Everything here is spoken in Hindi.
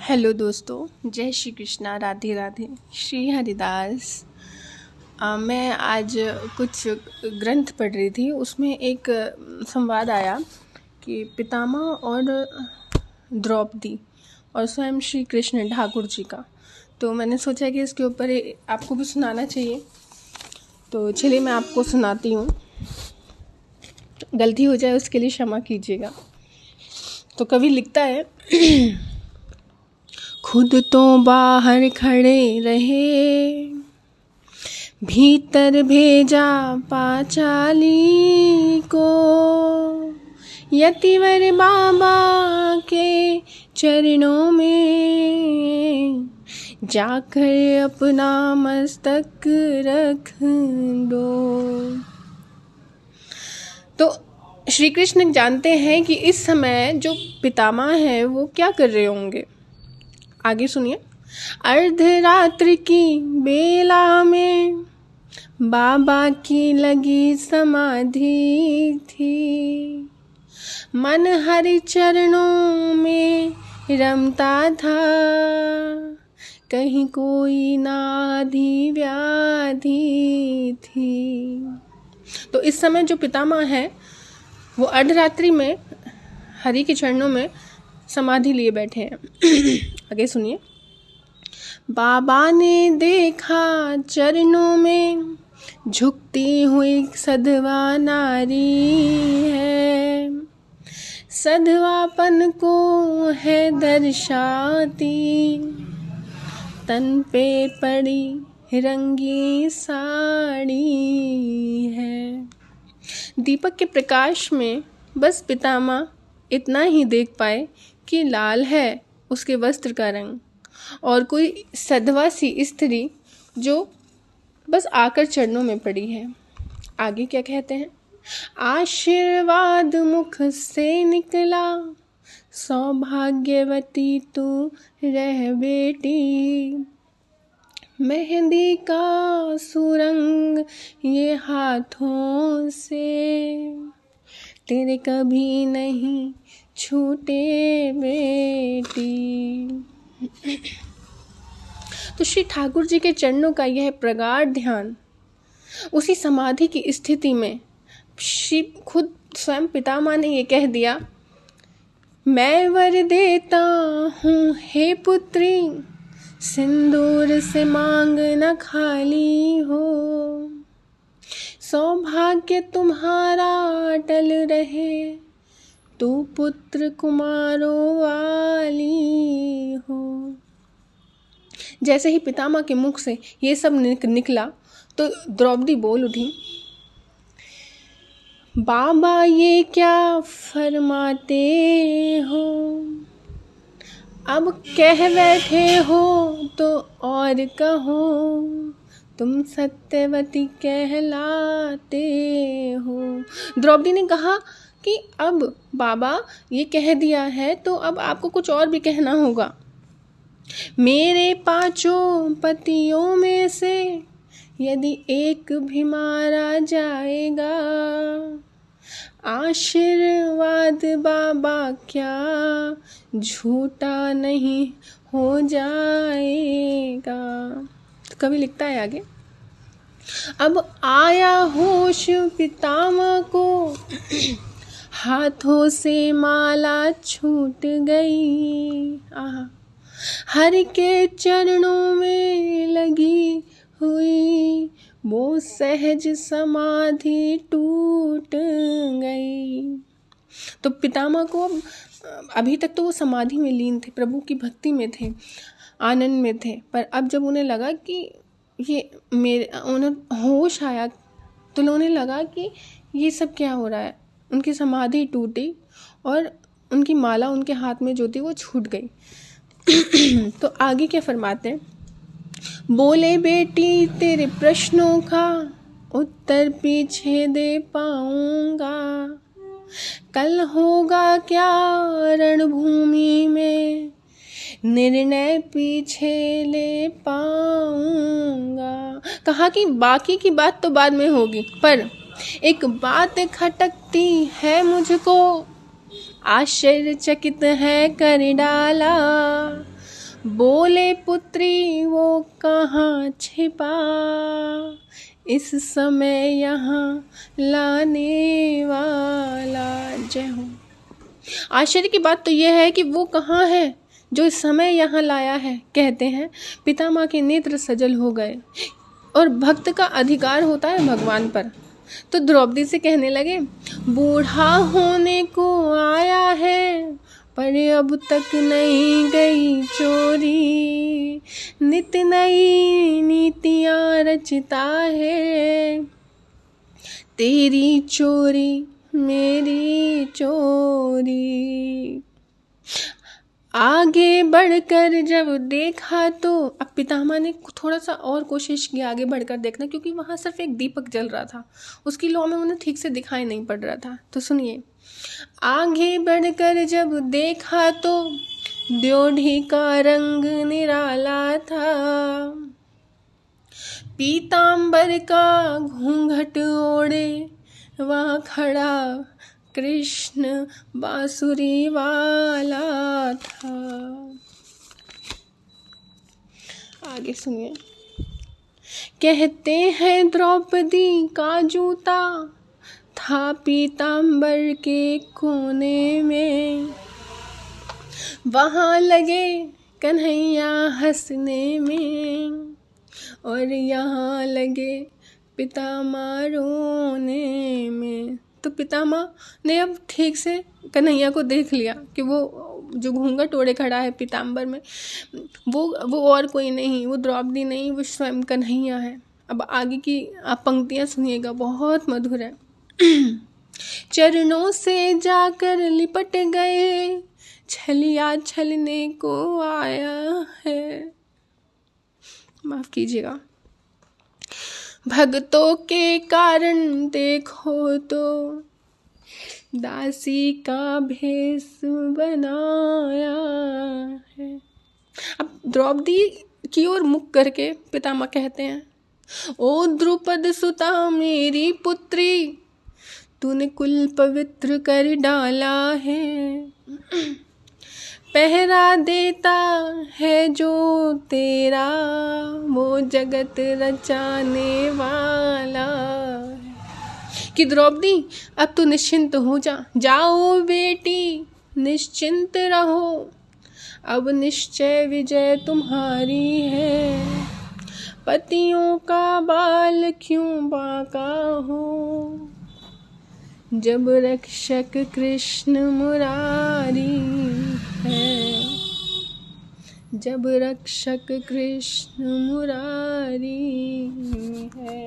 हेलो दोस्तों, जय श्री कृष्णा, राधे राधे, श्री हरिदास। मैं आज कुछ ग्रंथ पढ़ रही थी। उसमें एक संवाद आया कि पितामह और द्रौपदी और स्वयं श्री कृष्ण ठाकुर जी का। तो मैंने सोचा कि इसके ऊपर आपको भी सुनाना चाहिए। तो चलिए मैं आपको सुनाती हूँ। गलती हो जाए उसके लिए क्षमा कीजिएगा। तो कवि लिखता है, खुद तो बाहर खड़े रहे, भीतर भेजा पांचाली को, यतिवर बाबा के चरणों में जाकर अपना मस्तक रख दो। तो श्री कृष्ण जानते हैं कि इस समय जो पितामह है वो क्या कर रहे होंगे। आगे सुनिए। अर्धरात्रि की बेला में बाबा की लगी समाधि थी, मन हरि चरणों में रमता था, कहीं कोई नाधि व्याधि थी। तो इस समय जो पितामह है वो अर्धरात्रि में हरि के चरणों में समाधि लिए बैठे हैं। आगे सुनिए। बाबा ने देखा चरणों में झुकती हुई सधवा नारी है, सधवापन को है दर्शाती, तन पे पड़ी रंगी साड़ी है। दीपक के प्रकाश में बस पितामह इतना ही देख पाए कि लाल है उसके वस्त्र का रंग, और कोई सधवा सी स्त्री जो बस आकर चरणों में पड़ी है। आगे क्या कहते हैं। आशीर्वाद मुख से निकला, सौभाग्यवती तू रह बेटी, मेहंदी का सुरंग ये हाथों से तेरे कभी नहीं छूटे बेटी। तो श्री ठाकुर जी के चरणों का यह प्रगाढ़ ध्यान, उसी समाधि की स्थिति में श्री खुद स्वयं पितामह ने ये कह दिया, मैं वर देता हूँ हे पुत्री, सिंदूर से मांग न खाली हो, सौभाग्य तुम्हारा अटल रहे, तू पुत्र कुमारों वाली हो। जैसे ही पितामह के मुख से ये सब निकला तो द्रौपदी बोल उठी, बाबा ये क्या फरमाते हो, अब कह बैठे हो तो और कहो, तुम सत्यवती कहलाते हो। द्रौपदी ने कहा कि अब बाबा ये कह दिया है तो अब आपको कुछ और भी कहना होगा। मेरे पांचों पतियों में से यदि एक भी मारा जाएगा, आशीर्वाद बाबा क्या झूठा नहीं हो जाएगा। तो कवि लिखता है आगे, अब आया होश पितामह को, हाथों से माला छूट गई, हरि के चरणों में लगी हुई वो सहज समाधि टूट गई। तो पितामह को अभी तक तो वो समाधि में लीन थे, प्रभु की भक्ति में थे, आनंद में थे, पर अब जब उन्हें लगा कि उन्हें होश आया तो उन्हें लगा कि ये सब क्या हो रहा है। उनकी समाधि टूटी और उनकी माला उनके हाथ में जो थी वो छूट गई। तो आगे क्या फरमाते हैं, बोले बेटी तेरे प्रश्नों का उत्तर पीछे दे पाऊंगा, कल होगा क्या रणभूमि में निर्णय पीछे ले पाऊंगा। कहा कि बाकी की बात तो बाद में होगी, पर एक बात खटकती है मुझको, आश्चर्यचकित है कर डाला, बोले पुत्री वो कहाँ छिपा, इस समय यहाँ लाने वाला। जय हो। आश्चर्य की बात तो यह है कि वो कहाँ है जो इस समय यहाँ लाया है। कहते हैं पितामह के नेत्र सजल हो गए और भक्त का अधिकार होता है भगवान पर। तो द्रौपदी से कहने लगे, बूढ़ा होने को आया है पर अब तक नहीं गई चोरी, नित नई नीतियाँ रचता है, तेरी चोरी मेरी चोरी। आगे बढ़कर जब देखा तो, अब पितामह ने थोड़ा सा और कोशिश की आगे बढ़कर देखना, क्योंकि वहाँ सिर्फ एक दीपक जल रहा था, उसकी लौ में उन्हें ठीक से दिखाई नहीं पड़ रहा था। तो सुनिए, आगे बढ़कर जब देखा तो ड्योढ़ी का रंग निराला था, पीतांबर का घूंघट ओढ़े वहाँ खड़ा कृष्ण बांसुरी वाला था। आगे सुनिए, कहते हैं द्रौपदी का जूता था पीतांबर के कोने में, वहाँ लगे कन्हैया हंसने में और यहाँ लगे पितामह रोने में। तो पितामह ने अब ठीक से कन्हैया को देख लिया कि वो जो घूंघट ओढ़े खड़ा है पीताम्बर में, वो और कोई नहीं, वो द्रौपदी नहीं, वो स्वयं कन्हैया है। अब आगे की आप पंक्तियाँ सुनिएगा, बहुत मधुर है। चरणों से जाकर लिपट गए, छलिया छलने को आया है। माफ कीजिएगा। भक्तों के कारण देखो तो दासी का भेष बनाया है। अब द्रौपदी की ओर मुख करके पितामह कहते हैं, ओ द्रुपद सुता मेरी पुत्री, तूने कुल पवित्र कर डाला है, पहरा देता है जो तेरा वो जगत रचाने वाला है। कि द्रौपदी अब तू निश्चिंत हो जा, जाओ बेटी निश्चिंत रहो, अब निश्चय विजय तुम्हारी है, पतियों का बाल क्यों बाका हो, जब रक्षक कृष्ण मुरारी है, जब रक्षक कृष्ण मुरारी है।